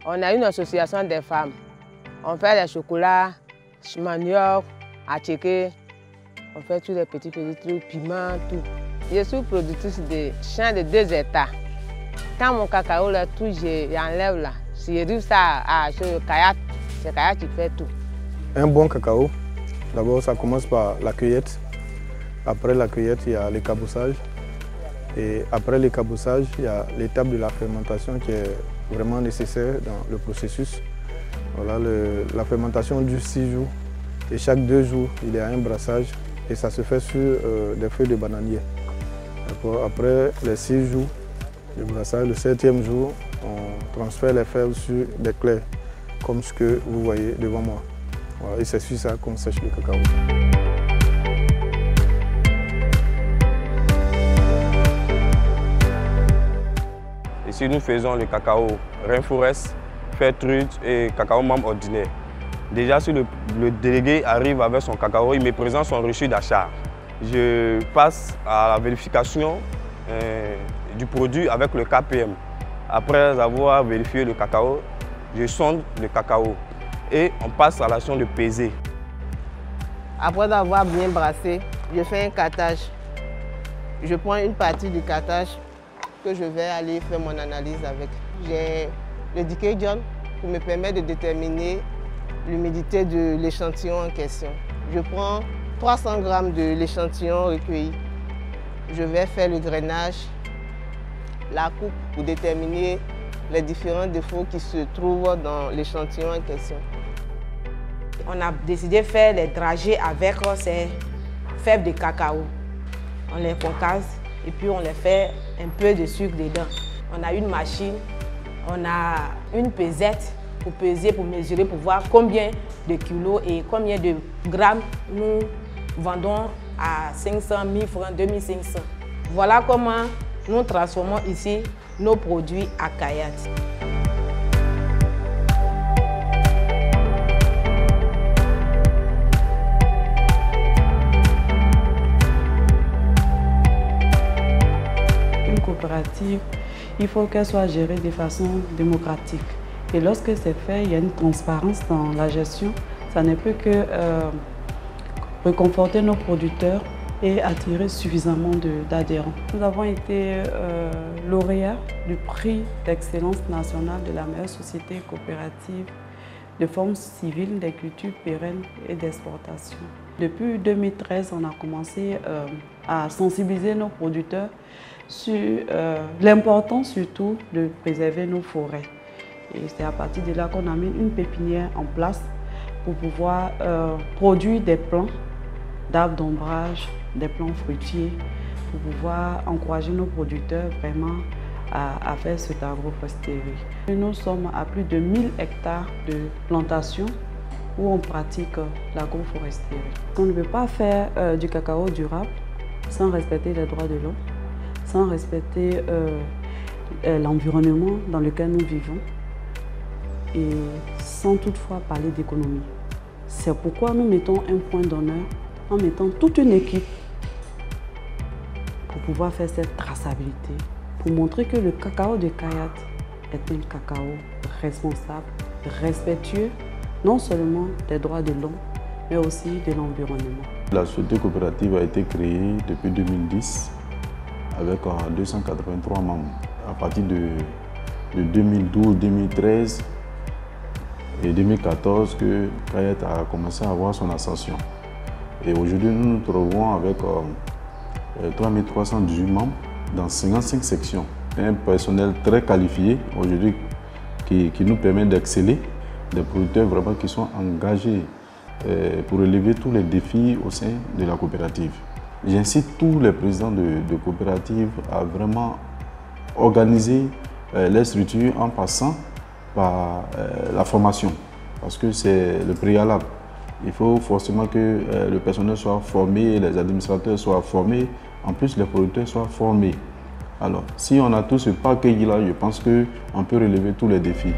On a une association des femmes. On fait les chocolats, manioc, attiqué. On fait tous les petits trucs, piments, tout. Je suis productrice de champs de 2 hectares. Quand mon cacao là, tout, j'enlève là. Si je réussis à acheter le kayak, c'est le kayak qui fait tout. Un bon cacao, d'abord ça commence par la cueillette. Après la cueillette, il y a l'écaboussage. Et après l'écaboussage, il y a l'étape de la fermentation qui est vraiment nécessaire dans le processus. Voilà, la fermentation dure 6 jours. Et chaque 2 jours, il y a un brassage. Et ça se fait sur des feuilles de bananier. Après les 6 jours de brassage, le 7e jour, on transfère les fèves sur des clairs, comme ce que vous voyez devant moi. Voilà, et c'est sur ça qu'on sèche le cacao. Ici, nous faisons le cacao Rainforest, Fairtrade et cacao membre ordinaire. Déjà, si le délégué arrive avec son cacao, il me présente son reçu d'achat. Je passe à la vérification du produit avec le KPM. Après avoir vérifié le cacao, je sonde le cacao et on passe à l'action de peser. Après avoir bien brassé, je fais un cattage. Je prends une partie du cattage que je vais aller faire mon analyse avec. J'ai le Decay John qui me permet de déterminer l'humidité de l'échantillon en question. Je prends 300 g de l'échantillon recueilli. Je vais faire le drainage, la coupe pour déterminer les différents défauts qui se trouvent dans l'échantillon en question. On a décidé de faire les dragées avec ces fèves de cacao. On les concasse et puis on les fait un peu de sucre dedans. On a une machine, on a une pesette pour peser, pour mesurer, pour voir combien de kilos et combien de grammes nous vendons à 500, 1000 francs, 2500. Voilà comment nous transformons ici nos produits à Kayat. Une coopérative, il faut qu'elle soit gérée de façon démocratique. Et lorsque c'est fait, il y a une transparence dans la gestion. Ça ne peut que réconforter nos producteurs et attirer suffisamment d'adhérents. Nous avons été lauréats du prix d'excellence nationale de la meilleure société coopérative de forme civile, des cultures pérennes et d'exportation. Depuis 2013, on a commencé à sensibiliser nos producteurs sur l'importance surtout de préserver nos forêts. Et c'est à partir de là qu'on a mis une pépinière en place pour pouvoir produire des plants d'arbres d'ombrage, des plants fruitiers, pour pouvoir encourager nos producteurs vraiment à faire cette agroforesterie. Nous sommes à plus de 1000 hectares de plantations où on pratique l'agroforesterie. On ne peut pas faire du cacao durable sans respecter les droits de l'homme, sans respecter l'environnement dans lequel nous vivons et sans toutefois parler d'économie. C'est pourquoi nous mettons un point d'honneur en mettant toute une équipe pour pouvoir faire cette traçabilité, pour montrer que le cacao de Kayat est un cacao responsable, respectueux, non seulement des droits de l'homme, mais aussi de l'environnement. La société coopérative a été créée depuis 2010 avec 283 membres. À partir de 2012, 2013 et 2014 que Kayat a commencé à avoir son ascension. Et aujourd'hui, nous nous trouvons avec 3318 membres dans 55 sections. Un personnel très qualifié aujourd'hui qui nous permet d'exceller, des producteurs vraiment qui sont engagés pour relever tous les défis au sein de la coopérative. J'incite tous les présidents de coopératives à vraiment organiser les structures en passant par la formation, parce que c'est le préalable. Il faut forcément que le personnel soit formé, les administrateurs soient formés, en plus les producteurs soient formés. Alors, si on a tout ce package-là, je pense qu'on peut relever tous les défis.